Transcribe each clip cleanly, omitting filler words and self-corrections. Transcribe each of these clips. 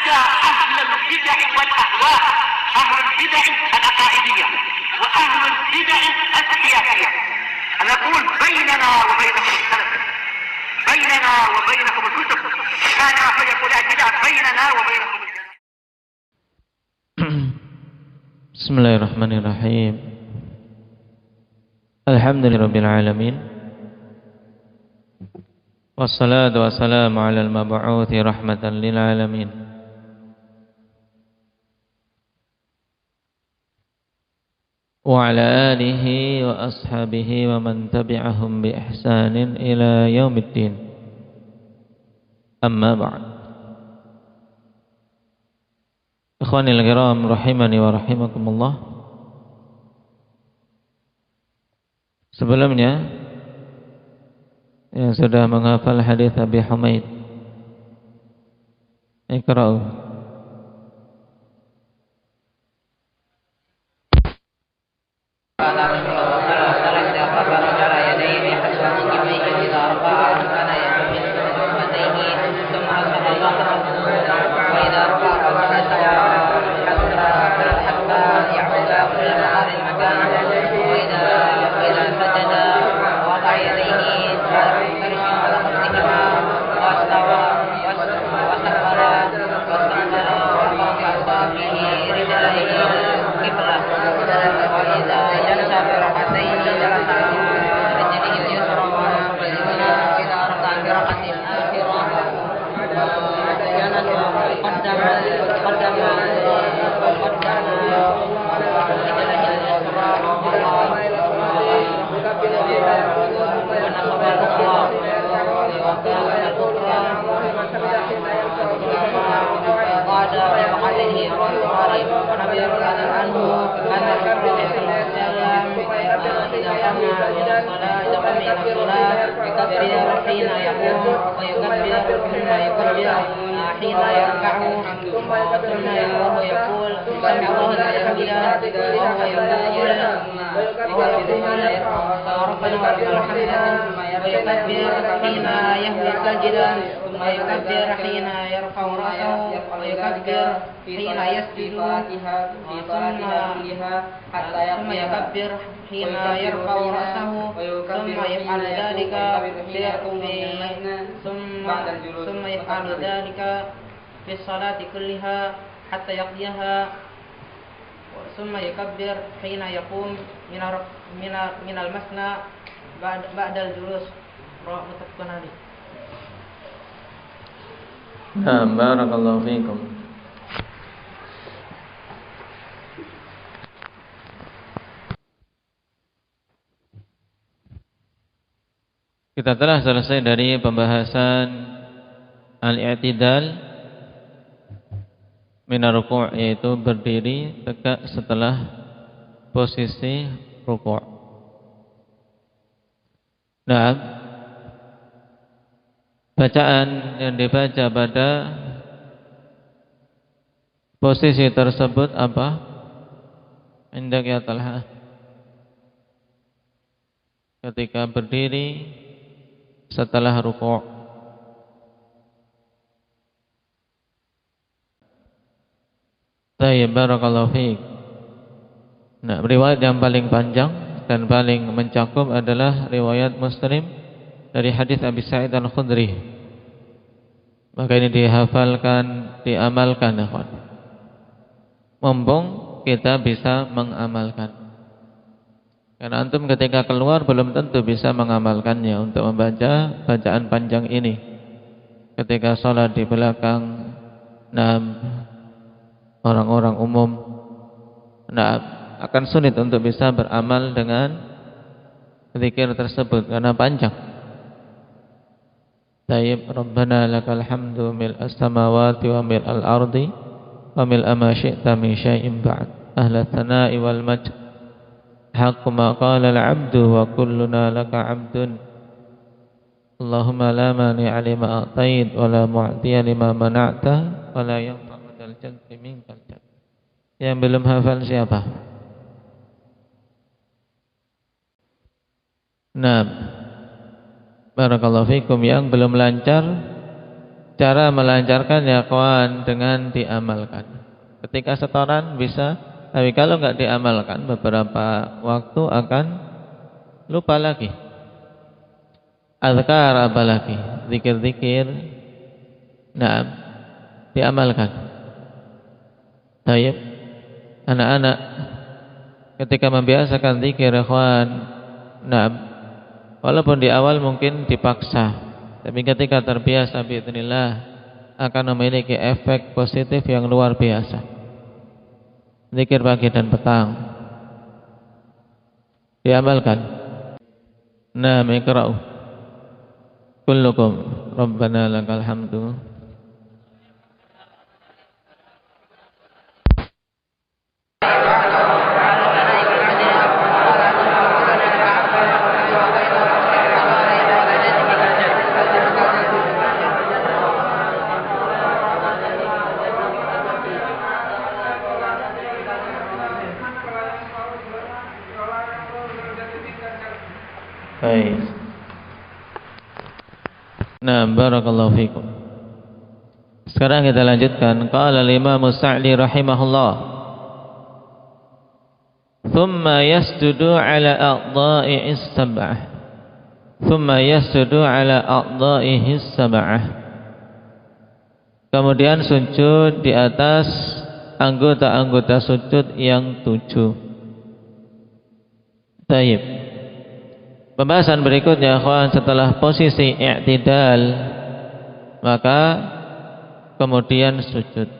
حتى أهل البدع والأهواء، أهل البدع العقائدية وأهل البدع السياسية. أنا أقول بيننا وبينكم السلف، بيننا وبينكم الكتب، كان فيقول البدع بيننا وبينكم السلف. Bismillahirrahmanirrahim. Alhamdulillahirabbil alamin. Wassalatu wassalamu ala al-mab'uthi rahmatan lil alamin. Wa ala alihi wa ashabihi wa man tabi'ahum bi ihsanin ila yaumiddin. Amma ba'd. Ikhwanil kiram rahimani wa rahimakumullah. Sebelumnya yang sudah menghafal hadis Abi Humaid, Iqra'u. في الصلاة كلها حتى يقضيها ثم يكبر حين يقوم من المثنى بعد الجلوس. متفق عليه. Nah, barakallahu fiikum. Kita telah selesai dari pembahasan al-i'tidal minar ruku', yaitu berdiri tegak setelah posisi ruku'. Nah, bacaan yang dibaca pada posisi tersebut apa? Indak ya Talha. Ketika berdiri setelah ruku'. Baik, barakallahu fiik. Nah, riwayat yang paling panjang dan paling mencakup adalah riwayat Muslim dari hadis Abi Sa'id Al-Khudri. Maka ini dihafalkan, diamalkan, ya kawan. Mumpung kita bisa mengamalkan. Karena antum ketika keluar belum tentu bisa mengamalkannya untuk membaca bacaan panjang ini. Ketika sholat di belakang orang-orang umum, akan sulit untuk bisa beramal dengan zikir tersebut karena panjang. Tayyib, Rabbana lakal hamdu mil'as samawati wa mil'al ardi wa mil'a ma syi'ta min syai'in ba'd. Ahla tsana'i wal majd, haqqu ma qala al-'abdu wa kulluna laka 'abdun. Allahumma la mani'a lima a'tait wa la mu'tiya lima mana'ta wa la yanfa'u dzal jaddi minkal jadd. Yang belum hafal siapa? Nah, barakallahu fikum. Yang belum lancar cara melancarkan ya kawan dengan diamalkan. Ketika setoran bisa, tapi kalau enggak diamalkan beberapa waktu akan lupa lagi. Azkar apalagi, zikir-zikir, nah diamalkan. Baik, anak-anak ketika membiasakan zikir ikhwan, nah walaupun di awal mungkin dipaksa, tapi ketika terbiasa biidznillah akan memiliki efek positif yang luar biasa. Zikir pagi dan petang diamalkan. Nah, iqra'u kullukum rabbana lakal hamdu. Baik. Nah, barakallahu fikum. Sekarang kita lanjutkan. Qala al-Imam Sa'di rahimahullah. Thumma yasjudu ala a'dha'ihi as-sab'ah. Thumma yasjudu ala a'dha'ihi as-sab'ah. Kemudian sujud di atas anggota-anggota sujud yang 7. Baik. Pembahasan berikutnya akhwan, setelah posisi i'tidal maka kemudian sujud.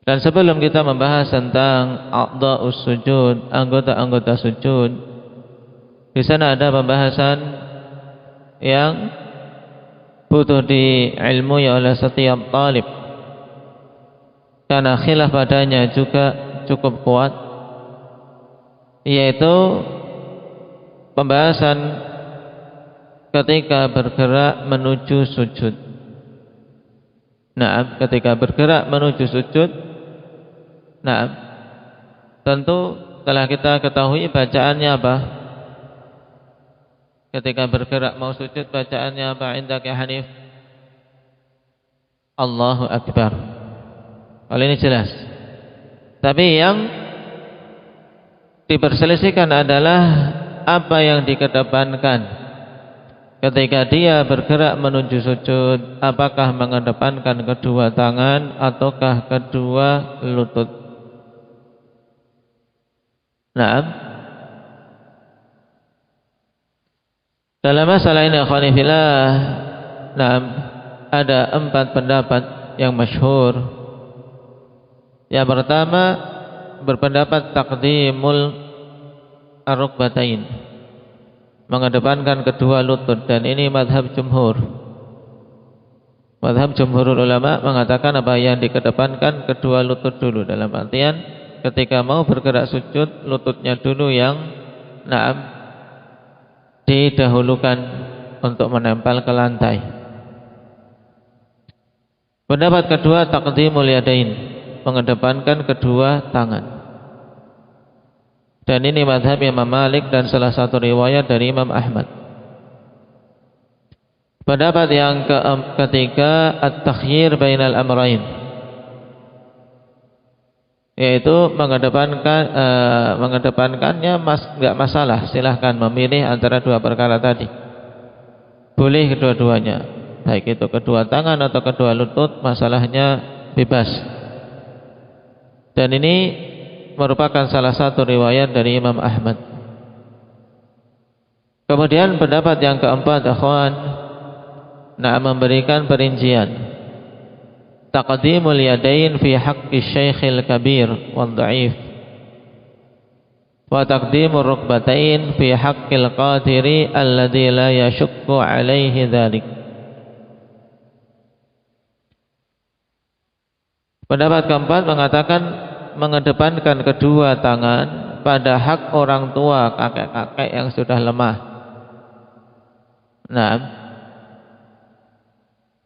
Dan sebelum kita membahas tentang a'dha'us sujud, anggota-anggota sujud, di sana ada pembahasan yang butuh diilmui oleh setiap talib, karena khilaf padanya juga cukup kuat, yaitu pembahasan ketika bergerak menuju sujud. Nah, ketika bergerak menuju sujud, nah, tentu telah kita ketahui bacaannya apa. Ketika bergerak mau sujud, bacaannya apa indak ya Hanif? Allahu Akbar. Hal ini jelas. Tapi yang diperselisihkan adalah apa yang dikedepankan ketika dia bergerak menuju sujud, apakah mengedepankan kedua tangan ataukah kedua lutut. Nah, dalam masalah ini akhwani fillah, nah, ada 4 pendapat yang masyhur. Yang pertama berpendapat taqdimul ar-rukbatain, mengedepankan kedua lutut, dan ini madhab jumhur. Madhab jumhurul ulama mengatakan apa yang dikedepankan kedua lutut dulu, dalam artian ketika mau bergerak sujud lututnya dulu yang naam didahulukan untuk menempel ke lantai. Pendapat kedua taqdimul yadain, mengedepankan kedua tangan. Dan ini mazhab Imam Malik dan salah satu riwayat dari Imam Ahmad. Pendapat yang ketiga at-takhyir bainal amrayn, yaitu mengedepankannya enggak masalah, silahkan memilih antara dua perkara tadi. Boleh kedua-duanya, baik itu kedua tangan atau kedua lutut, masalahnya bebas. Dan ini merupakan salah satu riwayat dari Imam Ahmad. Kemudian pendapat yang keempat akhwan, memberikan perincian taqdimul yadain fi haqqi syaikhil kabir wal dha'if, wa taqdimur rukbatain fi haqqil qadiri alladhi la yashukku alaihi dhalik. Pendapat keempat mengatakan mengedepankan kedua tangan pada hak orang tua, kakek-kakek yang sudah lemah. Nah,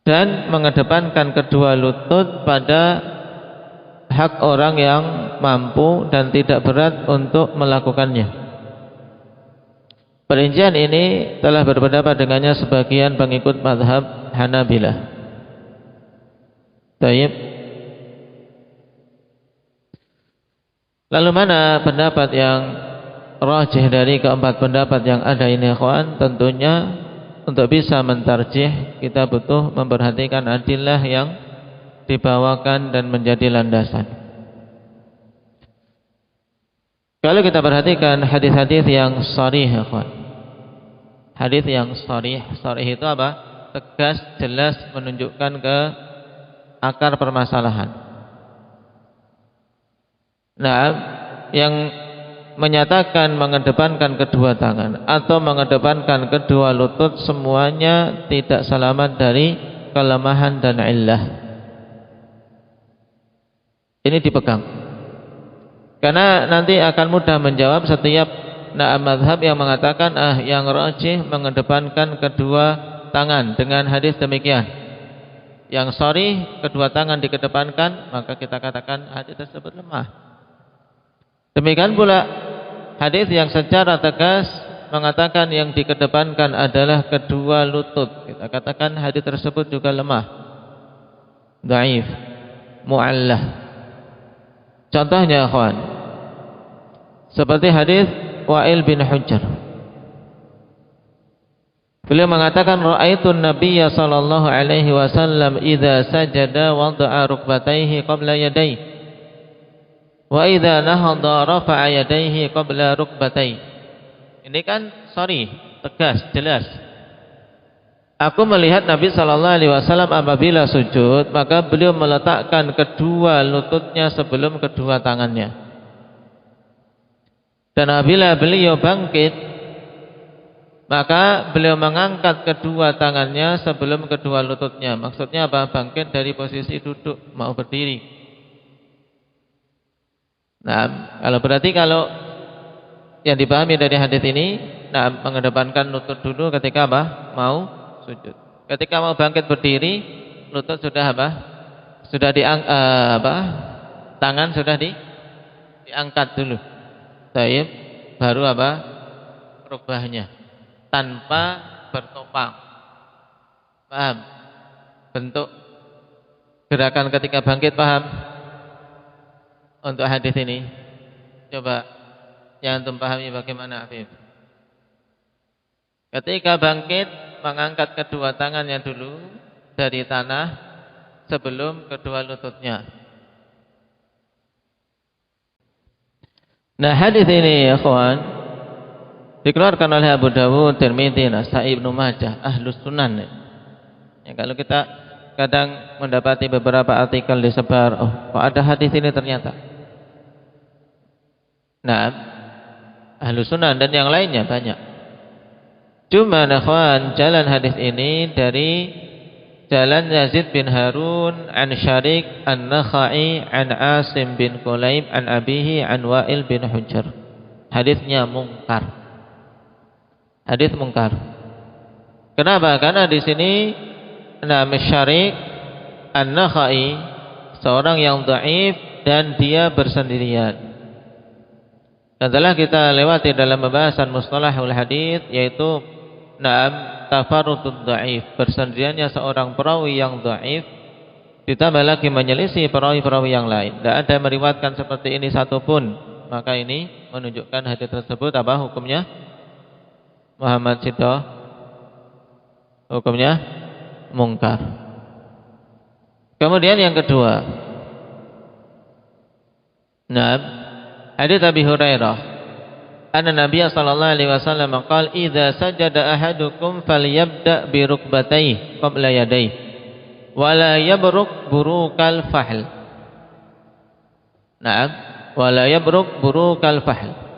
dan mengedepankan kedua lutut pada hak orang yang mampu dan tidak berat untuk melakukannya. Perincian ini telah berpendapat dengannya sebagian pengikut mazhab Hanabilah. Taib. Lalu mana pendapat yang rajih dari keempat pendapat yang ada ini, ikhwan? Tentunya untuk bisa mentarjih kita butuh memperhatikan adillah yang dibawakan dan menjadi landasan. Kalau kita perhatikan hadis-hadis yang sharih, ikhwan. Hadis yang sharih itu apa? Tegas, jelas, menunjukkan ke akar permasalahan. Nah, yang menyatakan mengedepankan kedua tangan atau mengedepankan kedua lutut semuanya tidak selamat dari kelemahan dan illah. Ini dipegang. Karena nanti akan mudah menjawab setiap mazhab yang mengatakan yang rajih mengedepankan kedua tangan dengan hadis demikian. Yang sharih kedua tangan dikedepankan, maka kita katakan hadis tersebut lemah. Demikian pula hadis yang secara tegas mengatakan yang dikedepankan adalah kedua lutut, kita katakan hadis tersebut juga lemah, dhaif, mu'allah. Contohnya, ikhwan, seperti hadis Wa'il bin Hujr. Beliau mengatakan ra'aitun nabiyya sallallahu alaihi wasallam idza sajada wada'a rukbatayhi qabla yadayhi wa idza nahadha rafa'a yadayhi qabla rukbatayhi. Ini kan tegas, jelas. Aku melihat Nabi sallallahu alaihi wasallam apabila sujud, maka beliau meletakkan kedua lututnya sebelum kedua tangannya. Dan apabila beliau bangkit, maka beliau mengangkat kedua tangannya sebelum kedua lututnya. Maksudnya apa? Bangkit dari posisi duduk, mau berdiri. Nah, kalau yang dipahami dari hadis ini, mengedepankan lutut dulu ketika apa? Mau sujud. Ketika mau bangkit berdiri, lutut sudah apa? Sudah tangan sudah diangkat dulu. Taib, baru apa? Rukbahnya. Tanpa bertopang. Paham? Bentuk gerakan ketika bangkit, paham? Untuk hadis ini, coba yang antum pahami bagaimana, Afif? Ketika bangkit, mengangkat kedua tangannya dulu dari tanah sebelum kedua lututnya. Nah, hadis ini, ya ikhwan, dikeluarkan oleh Abu Dawud, Tirmidzi, Nasa'i, Ibnu Majah, Ahlus Sunan. Ya, kalau kita kadang mendapati beberapa artikel disebar, kok ada hadis ini ternyata. Nah, Ahlus Sunan dan yang lainnya banyak. Cuma, ikhwan, jalan hadis ini dari jalan Yazid bin Harun an Syarik an-Nakhai an Asim bin Kulaib an abihi an Wa'il bin Hujr. Hadisnya mungkar. Hadis mungkar. Kenapa? Karena di sini Syarik an-Nakhai seorang yang dhaif dan dia bersendirian. Dan telah kita lewati dalam pembahasan mustalahul hadis, yaitu tafarrudud dhaif, bersendiriannya seorang perawi yang dhaif ditambah lagi menyelisih perawi-perawi yang lain. Tidak ada meriwayatkan seperti ini satupun. Maka ini menunjukkan hadis tersebut apa hukumnya? Muhammad Sidho, hukumnya mungkar. Kemudian yang kedua, hadits Abi Hurairah, anna Nabiy sallallahu alaihi wasallam qala idza sajada ahadukum falyabda bi rukbatayhi qabla yadayhi wa la yabruk burukal fahl. Wa la yabruk burukal fahl.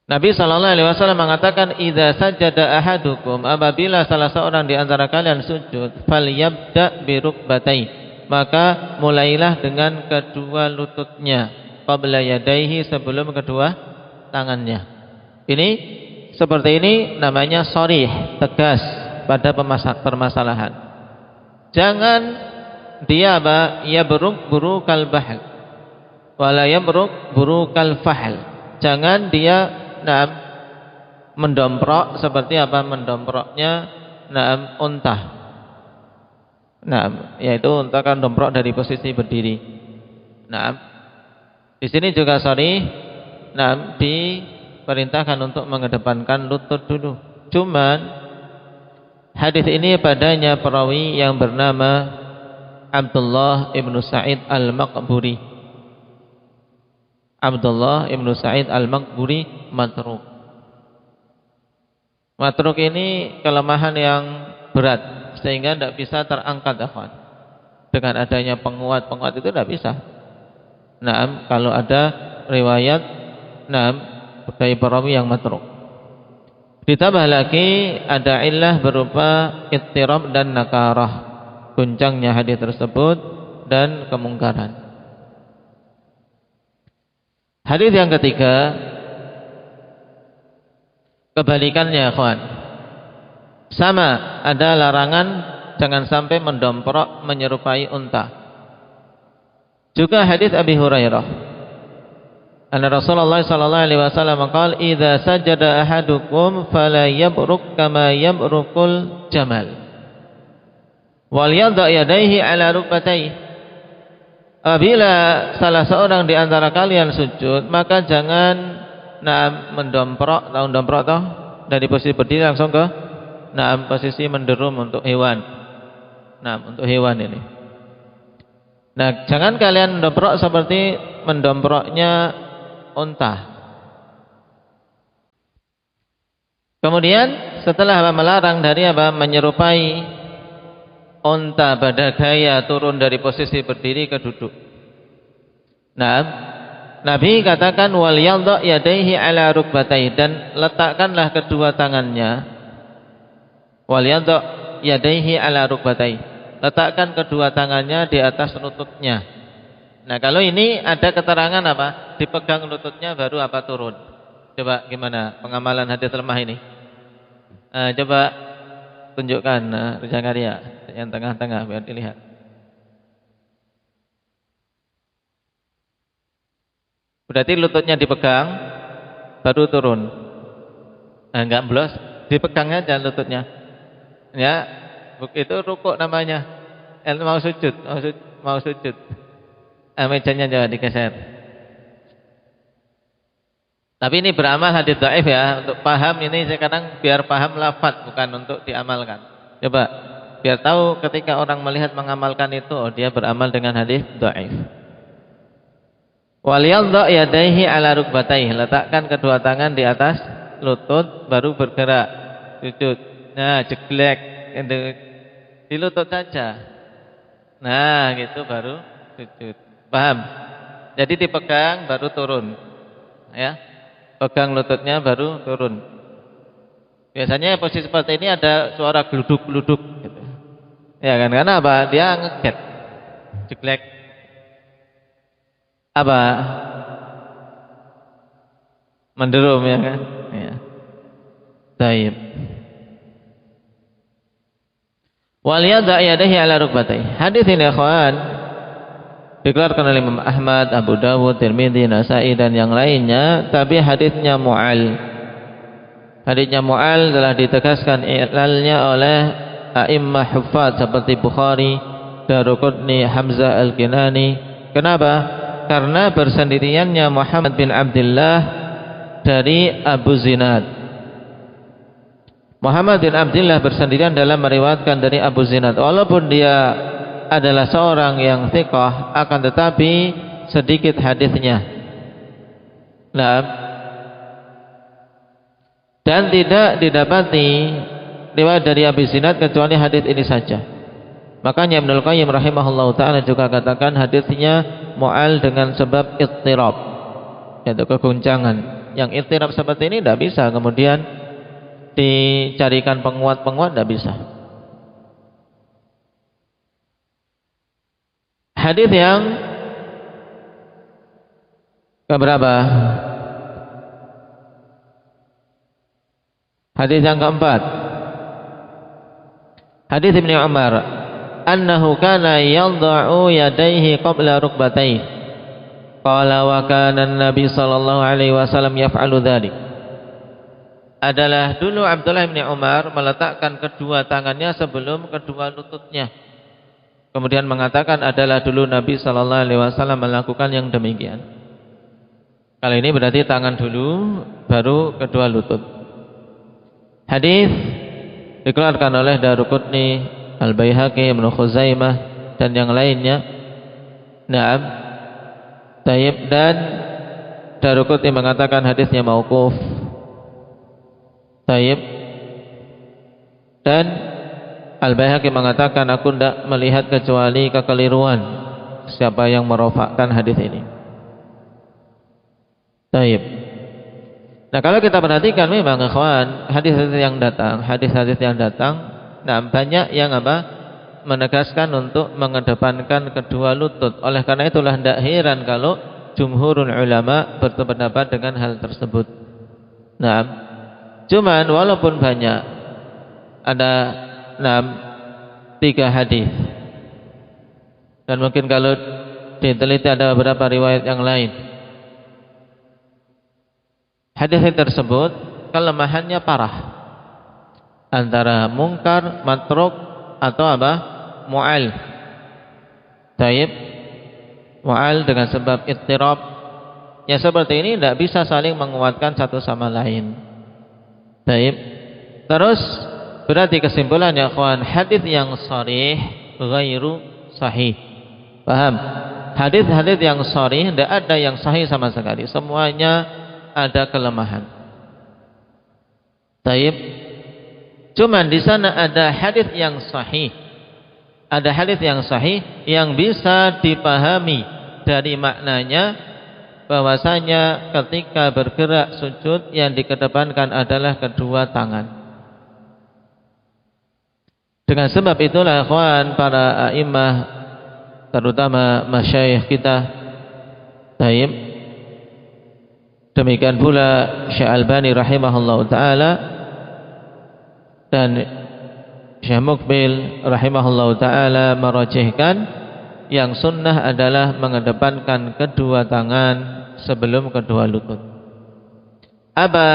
Nabi SAW mengatakan idza sajada ahadukum, apabila salah seorang di antara kalian sujud, falyabda bi rukbatayhi, maka mulailah dengan kedua lututnya, qabla yadayhi, sebelum kedua tangannya. Ini seperti ini namanya sharih, tegas pada permasalahan. Jangan dia yabruk burukal bahl wala yabruk burukal fahl. Jangan dia mendomprok seperti apa mendomproknya unta. Nah, yaitu untakan domprok dari posisi berdiri. Nah, di sini juga diperintahkan untuk mengedepankan lutut dulu. Cuman hadis ini padanya perawi yang bernama Abdullah ibnu Sa'id al-Maqburi. Abdullah ibnu Sa'id al-Maqburi matruk. Matruk ini kelemahan yang berat sehingga tidak bisa terangkat, akhwan. Dengan adanya penguat itu tidak bisa. Nah, kalau ada riwayat dari perawi yang matruk. Ditambah lagi ada illah berupa ittirab dan nakarah, guncangnya hadis tersebut dan kemungkaran. Hadis yang ketiga, kebalikannya, akhwan. Sama, ada larangan jangan sampai mendomprok menyerupai unta. Juga hadis Abi Hurairah, anna Rasulullah sallallahu alaihi wasallam qala idza sajada ahadukum fala yabruk kama yabrukul jamal wal yadha yadayhi ala rukbatayhi. Apabila salah seorang di antara kalian sujud, maka jangan mendomprok, dari posisi berdiri langsung ke posisi menderum untuk hewan. Untuk hewan ini. Nah, jangan kalian mendomprok seperti mendomproknya unta. Kemudian setelah melarang dari menyerupai unta pada gaya turun dari posisi berdiri ke duduk. Nah, Nabi katakan wal yadha yadayhi ala rukbatayhi, dan letakkanlah kedua tangannya. Wal yadha yadayhi ala rukbatayhi, letakkan kedua tangannya di atas lututnya. Nah, kalau ini ada keterangan dipegang lututnya baru turun. Coba gimana pengamalan hadis lemah ini? Coba tunjukkan Reza Karya yang tengah-tengah biar dilihat. Berarti lututnya dipegang baru turun. Enggak blos, dipegangnya aja lututnya. Ya, itu rukuk namanya. Mau sujud. Mejanya jangan digeser. Tapi ini beramal hadis dhaif ya. Untuk paham ini sekarang biar paham lafaz, bukan untuk diamalkan. Coba biar tahu ketika orang melihat mengamalkan itu, dia beramal dengan hadis dhaif. Wal yadha yadayhi ala rukbatayhi, letakkan kedua tangan di atas lutut baru bergerak sujud. Nah, jeglek itu di lutut saja. Nah, gitu baru sujud. Paham? Jadi dipegang baru turun. Ya. Pegang lututnya baru turun. Biasanya posisi seperti ini ada suara gluduk-gluduk gitu. Ya kan? Karena dia ngeget. Jeglek. Menderum ya kan? Ya. Taib. Wal yadha yadayhi ala rukbatayhi. Hadis ini ikhwan dikeluarkan oleh Imam Ahmad, Abu Dawud, Tirmidzi, Nasa'i dan yang lainnya, tapi hadisnya mu'al. Hadisnya mu'al telah ditegaskan ilalnya oleh a'immah huffaz seperti Bukhari, Daruqutni, Hamzah Al-Kinani. Kenapa? Karena bersendiriannya Muhammad bin Abdullah dari Abu Zinad. Muhammad bin Abdullah bersendirian dalam meriwayatkan dari Abu Zinad. Walaupun dia adalah seorang yang thiqah, akan tetapi sedikit hadisnya. Nah, dan tidak didapati riwayat dari Abu Zinad kecuali hadis ini saja. Makanya Ibnu Qayyim rahimahullahu taala juga katakan hadisnya mu'al dengan sebab ittirab, yaitu keguncangan. Yang ittirab seperti ini tidak bisa kemudian dicarikan penguat-penguat, tidak bisa. Hadis yang keberapa? Hadis yang keempat. Hadis Ibnu Umar, annahu kana yadha'u yadayhi qabla rukbatayhi. Qala wa kana an-nabi sallallahu alaihi wasallam yaf'alu dzalik. Adalah dulu Abdullah bin Umar meletakkan kedua tangannya sebelum kedua lututnya. kemudian mengatakan adalah dulu Nabi sallallahu alaihi wasallam melakukan yang demikian. Kali ini berarti tangan dulu baru kedua lutut. Hadis dikeluarkan oleh Daruqutni, Al-Baihaqi, Ibnu Khuzaimah dan yang lainnya. Naam. Tayyib, dan Daruqutni mengatakan hadisnya mauquf. Tayyib. Dan Al-Baihaqi mengatakan aku tidak melihat kecuali kekeliruan siapa yang merofakkan hadis ini. Tayyib. Nah, kalau kita perhatikan memang ikhwan, hadis-hadis yang datang, nah banyak yang menegaskan untuk mengedepankan kedua lutut. Oleh karena itulah tidak heran kalau jumhurul ulama berpendapat dengan hal tersebut. Nah, cuman walaupun banyak ada 3 hadis, dan mungkin kalau diteliti ada beberapa riwayat yang lain. Hadis tersebut kelemahannya parah, antara mungkar, matruk atau mu'al. Taib, mu'al dengan sebab ittirab. Yang seperti ini tidak bisa saling menguatkan satu sama lain. Taib. Terus berarti kesimpulannya kawan, hadis yang sharih ghairu sahih. Paham? Hadis-hadis yang sharih tidak ada yang sahih sama sekali. Semuanya ada kelemahan. Taib. Cuman di sana ada hadis yang sahih. Ada hadis yang sahih yang bisa dipahami dari maknanya bahwasanya ketika bergerak sujud yang dikedepankan adalah kedua tangan. Dengan sebab itulah ikhwan, para a'immah terutama masyayikh kita, taib, demikian pula Syekh Albani rahimahullah ta'ala dan Syekh Muqbil rahimahullah ta'ala merajihkan yang sunnah adalah mengedepankan kedua tangan sebelum kedua lutut. Apa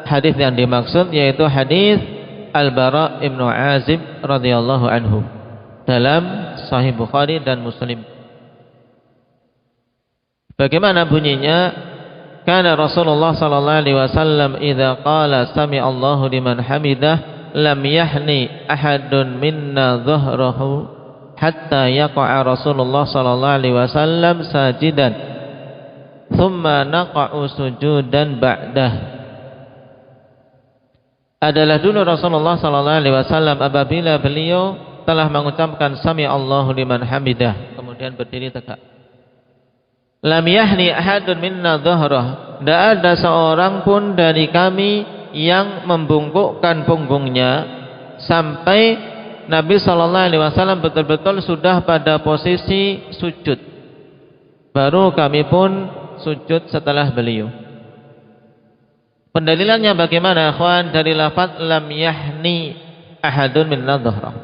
hadis yang dimaksud? Yaitu hadis Al-Bara' Ibnu Azib radhiyallahu anhu dalam Sahih Bukhari dan Muslim. Bagaimana bunyinya? Kana Rasulullah sallallahu alaihi wasallam idza qala sami'a Allahu liman hamidah lam yahni ahadun minna dhahrahu hatta yaqa'a Rasulullah sallallahu alaihi wasallam sajidan thumma naqa'u sujudan ba'dah. Adalah dulu Rasulullah sallallahu alaihi wasallam apabila beliau telah mengucapkan sami'a Allahu liman hamidah kemudian berdiri tegak. Lam yahni ahadun minna dhahrah, tidak ada seorang pun dari kami yang membungkukkan punggungnya sampai Nabi sallallahu alaihi wasallam betul-betul sudah pada posisi sujud. Baru kami pun sujud setelah beliau. Pendalilannya bagaimana, ikhwan? Dari lafaz lam yahni ahadun minna dhahrah.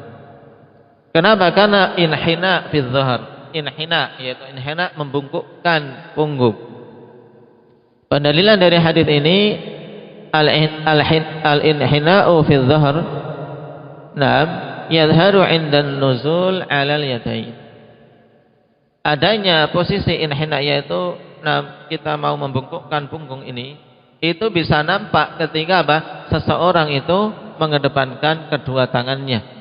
Kenapa? Karena inhina fi dhahr. Inhina, yaitu inhina membungkukkan punggung. Pendalilan dari hadis ini al-inhina'u fi dhahr, na'am, yadhharu 'inda nuzul 'ala al-yadayn. Adanya posisi inhina, yaitu kita mau membungkukkan punggung ini, itu bisa nampak ketika seseorang itu mengedepankan kedua tangannya.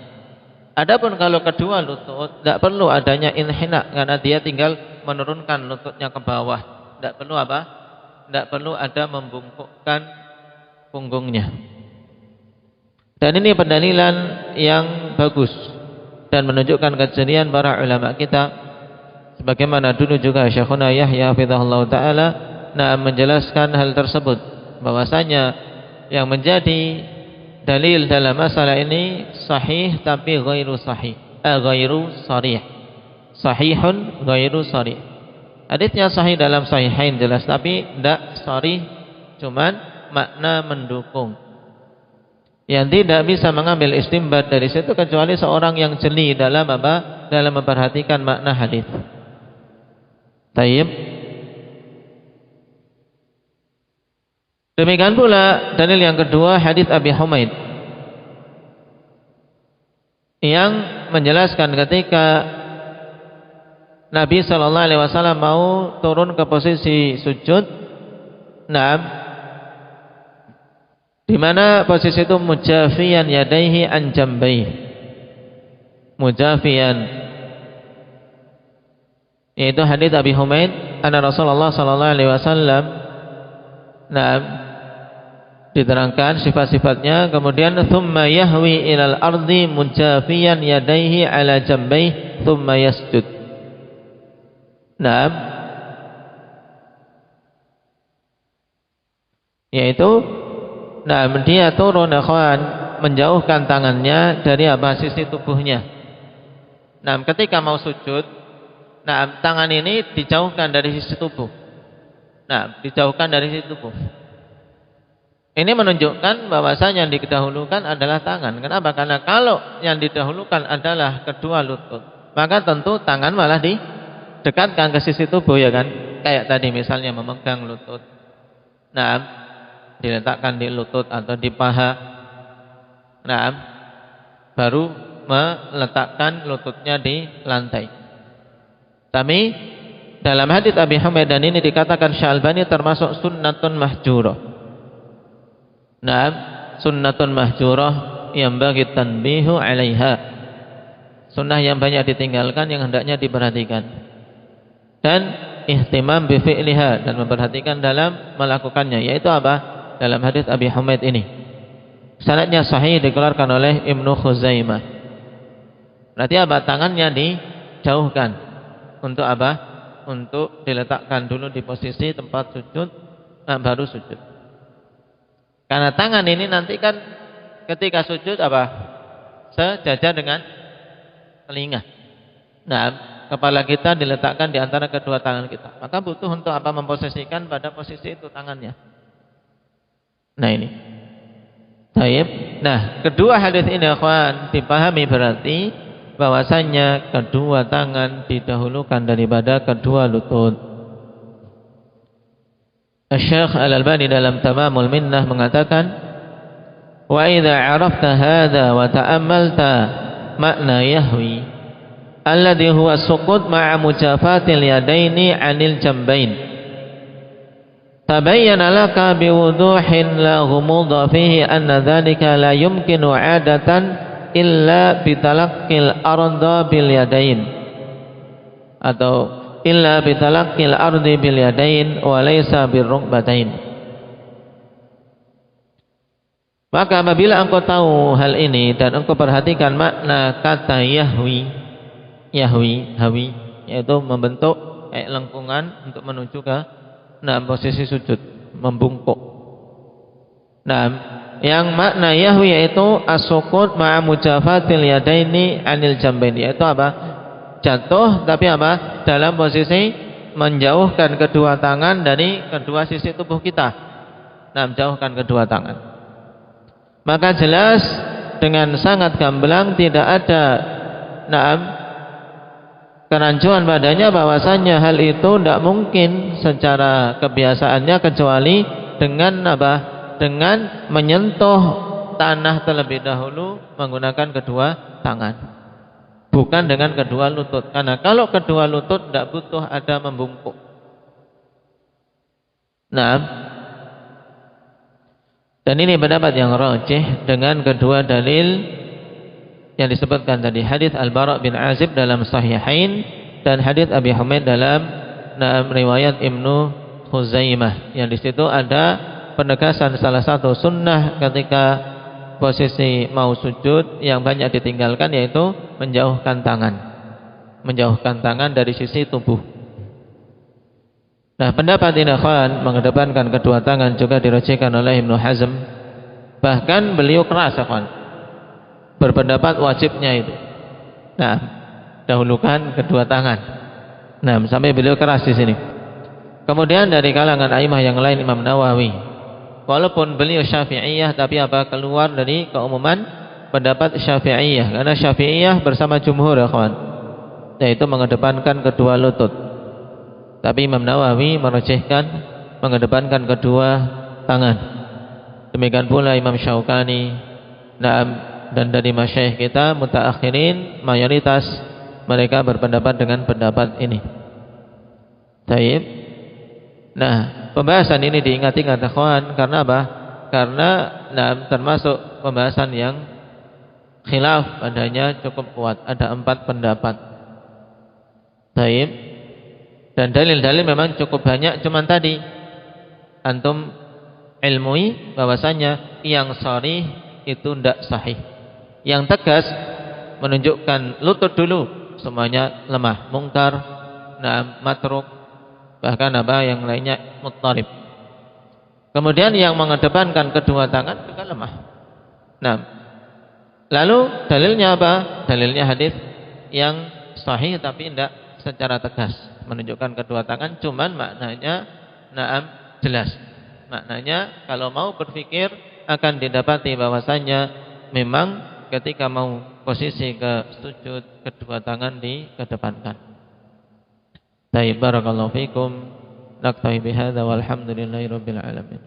Adapun kalau kedua lutut, tidak perlu adanya inhina, karena dia tinggal menurunkan lututnya ke bawah. Tidak perlu tidak perlu ada membungkukkan punggungnya. Dan ini pendalilan yang bagus dan menunjukkan kejelian para ulama kita. Sebagaimana dulu juga Syekhuna Yahya hafizahullah ta'ala menjelaskan hal tersebut, bahwasanya yang menjadi dalil dalam masalah ini sahih tapi ghairu sahih, ghairu sharih. Sahihun ghairu sharih. Hadisnya sahih dalam sahihain jelas, tapi tidak sharih, cuman makna mendukung. Yang tidak bisa mengambil istimbat dari situ kecuali seorang yang jeli dalam dalam memperhatikan makna hadis. Tayyib. Demikian pula dalil yang kedua hadis Abi Humaid yang menjelaskan ketika Nabi sallallahu alaihi wasallam mau turun ke posisi sujud, di mana posisi itu mujafiyan yadaihi an jambayhi, mujafiyan, yaitu hadits Abi Humaid anna Rasulullah sallallahu alaihi wasallam diterangkan sifat-sifatnya, kemudian thumma yahwi ilal ardi mujafiyan yadaihi ala jambayhi thumma yasjud. Yaitu dia turun menjauhkan tangannya dari sisi tubuhnya. Ketika mau sujud, tangan ini dijauhkan dari sisi tubuh. Dijauhkan dari sisi tubuh. Ini menunjukkan bahwasanya yang didahulukan adalah tangan. Kenapa? Karena kalau yang didahulukan adalah kedua lutut, maka tentu tangan malah didekatkan ke sisi tubuh, ya kan? Kayak tadi misalnya memegang lutut. Diletakkan di lutut atau di paha. Baru meletakkan lututnya di lantai. Tapi dalam hadits Abi Humaid dan ini dikatakan Syalbani termasuk sunnatun mahjurah. Sunnatun mahjurah yang bagi tanbihu 'alaiha. Sunnah yang banyak ditinggalkan, yang hendaknya diperhatikan. Dan ihtimam bi fi'liha, dan memperhatikan dalam melakukannya, yaitu apa? Dalam hadits Abi Humaid ini. Sanadnya sahih, dikeluarkan oleh Ibnu Khuzaimah. Berarti apa? Tangannya dijauhkan. Untuk apa? Untuk diletakkan dulu di posisi tempat sujud, baru sujud. Karena tangan ini nanti kan ketika sujud apa? Sejajar dengan telinga. Kepala kita diletakkan di antara kedua tangan kita. Maka butuh untuk apa? Memposisikan pada posisi itu tangannya. Ini. Baik. Kedua hadis ini dipahami berarti bahwasanya kedua tangan didahulukan daripada kedua lutut. Syekh Al-Albani dalam Tamamul Minnah mengatakan, wa idza 'arafta hadza wa ta'ammalta makna yahwi alladhi huwa suqut ma'a mujafatil yadaini 'anil jambain, tabayyana laka biwuduhin la ghumudha fihi anna dhalika la yumkinu 'adatan illa bitalaqqil arda bil yadain, atau illa bitalaqqil ardi bil yadain wa laysa birrukbatain. Maka apabila engkau tahu hal ini dan engkau perhatikan makna kata yahwi, yaitu membentuk lengkungan untuk menuju ke posisi sujud, membungkuk. Yang makna yahwi yaitu as-suqut ma'a mujafatil yadaini 'anil jambain, yaitu apa? Jatuh tapi apa? Dalam posisi menjauhkan kedua tangan dari kedua sisi tubuh kita. Menjauhkan kedua tangan. Maka jelas dengan sangat gamblang tidak ada kerancuan padanya bahwasanya hal itu tidak mungkin secara kebiasaannya kecuali dengan apa? Dengan menyentuh tanah terlebih dahulu menggunakan kedua tangan. Bukan dengan kedua lutut. Karena kalau kedua lutut tidak butuh ada membungkuk. Dan ini pendapat yang rajih dengan kedua dalil yang disebutkan tadi, hadis Al-Bara' bin Azib dalam Sahihain dan hadis Abi Humaid dalam riwayat Ibnu Khuzaimah, yang di situ ada penegasan salah satu sunnah ketika posisi mau sujud yang banyak ditinggalkan, yaitu menjauhkan tangan dari sisi tubuh. Pendapat ini mengedepankan kedua tangan juga dirajihkan oleh Ibnu Hazm. Bahkan beliau keras berpendapat wajibnya itu. Dahulukan kedua tangan. Sampai beliau keras di sini. Kemudian dari kalangan a'immah yang lain, Imam Nawawi, walaupun beliau Syafi'iyah tapi apa? Keluar dari keumuman pendapat Syafi'iyah. Karena Syafi'iyah bersama jumhur yaitu mengedepankan kedua lutut. Tapi Imam Nawawi merajihkan mengedepankan kedua tangan. Demikian pula Imam Syaukani dan dari masyayikh kita mutaakhirin mayoritas mereka berpendapat dengan pendapat ini. Baik. Nah, pembahasan ini diingat-ingat ikhwan karena apa? Karena termasuk pembahasan yang khilaf padanya cukup kuat, ada 4 pendapat. Baik. Dan dalil-dalil memang cukup banyak, cuman tadi antum ilmui bahwasanya yang sharih itu tidak sahih. Yang tegas menunjukkan lutut dulu semuanya lemah, mungkar, matruk, bahkan yang lainnya muttarib. Kemudian yang mengedepankan kedua tangan juga lemah. Nah, lalu dalilnya apa? Dalilnya hadis yang sahih tapi tidak secara tegas menunjukkan kedua tangan, cuman maknanya jelas. Maknanya kalau mau berpikir akan didapati bahwasanya memang ketika mau posisi ke sujud kedua tangan dikedepankan. Baik, barakallahu fikum. Naktafi bihadza walhamdulillahirabbil alamin.